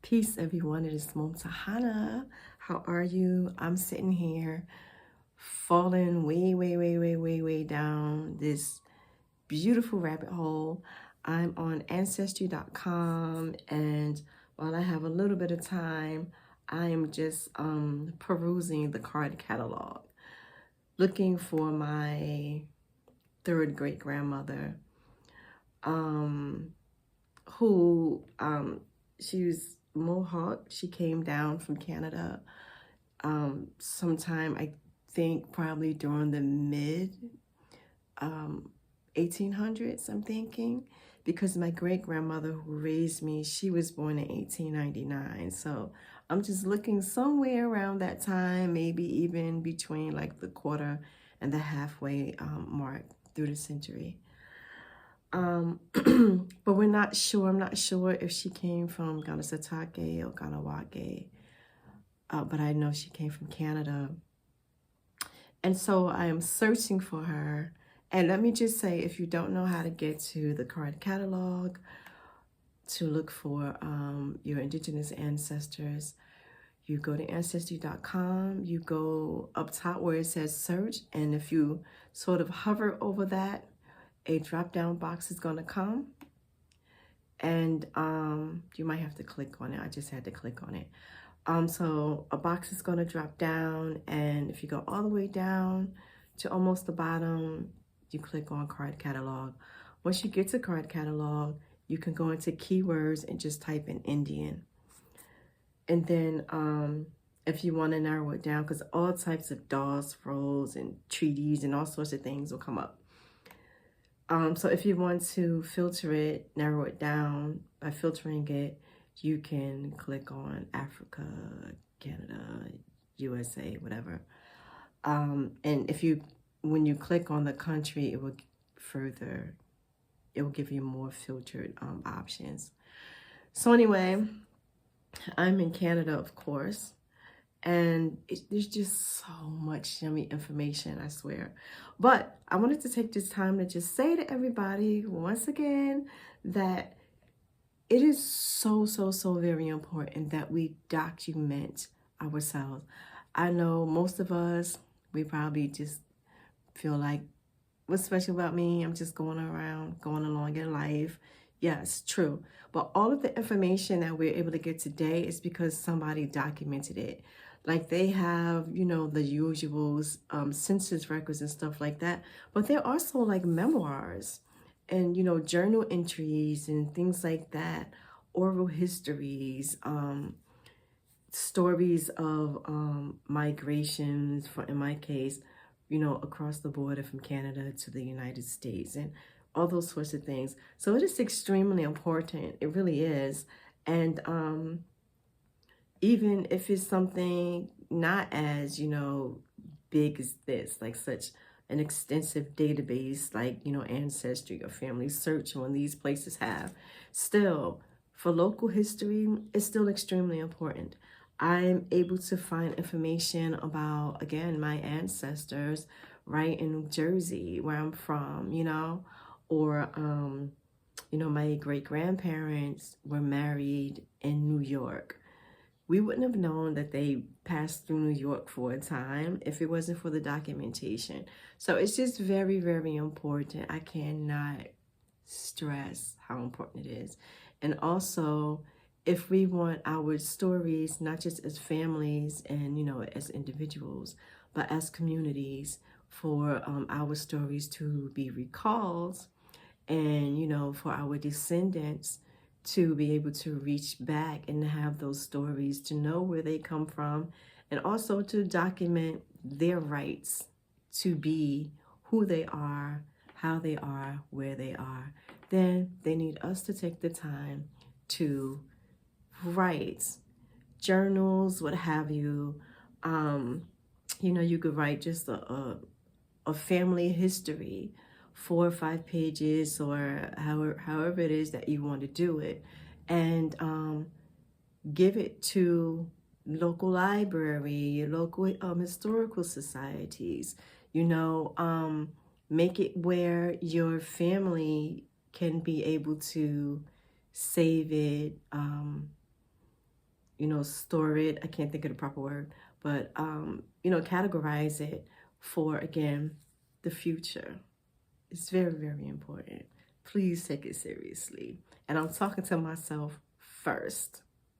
Peace, everyone. It is Montahana. How are you? I'm sitting here falling way down this beautiful rabbit hole. I'm on Ancestry.com, and while I have a little bit of time, I am just perusing the card catalog, looking for my third great grandmother, um, who she was Mohawk. She came down from Canada sometime, I think probably during the mid um, 1800s, I'm thinking, because my great grandmother who raised me, she was born in 1899. So I'm just looking somewhere around that time, maybe even between like the quarter and the halfway mark through the century. But we're not sure. I'm not sure if she came from Ganasatake or Ganawake, but I know she came from Canada. And so I am searching for her. And let me just say, if you don't know how to get to the card catalog to look for your indigenous ancestors, you go to Ancestry.com, you go up top where it says search, and if you sort of hover over that, a drop-down box is going to come. And you might have to click on it. I just had to click on it. So a box is going to drop down, and if you go all the way down to almost the bottom, you click on card catalog. Once you get to card catalog, you can go into keywords and just type in Indian. And then if you want to narrow it down, because all types of DOS, rolls, and treaties and all sorts of things will come up. So if you want to filter it, narrow it down by filtering it, you can click on Africa, Canada, USA, whatever. And when you click on the country, it will give you more filtered options. So anyway, I'm in Canada, of course. And there's just so much yummy information, I swear. But I wanted to take this time to just say to everybody once again that it is so very important that we document ourselves. I know most of us, we probably just feel like, what's special about me? I'm just going along in life. Yes, true. But all of the information that we're able to get today is because somebody documented it. Like they have, the usual census records and stuff like that. But there are also like memoirs and, journal entries and things like that, oral histories, stories of migrations, in my case, across the border from Canada to the United States and all those sorts of things. So it is extremely important. It really is. And even if it's something not as, big as this, like such an extensive database like, Ancestry or Family Search one these places have, still, for local history, it's still extremely important. I'm able to find information about, again, my ancestors right in New Jersey, where I'm from, or, my great-grandparents were married in New York. We wouldn't have known that they passed through New York for a time if it wasn't for the documentation. So it's just very important. I cannot stress how important it is. And also, if we want our stories, not just as families and, as individuals, but as communities, for our stories to be recalled and, for our descendants to be able to reach back and have those stories, to know where they come from, and also to document their rights to be who they are, how they are, where they are, then they need us to take the time to write journals, what have you. You could write just a family history, 4 or 5 pages, or however it is that you want to do it, and give it to local library, local historical societies. Make it where your family can be able to save it, store it. I can't think of the proper word, but, categorize it for, again, the future. It's very, very important. Please take it seriously. And I'm talking to myself first.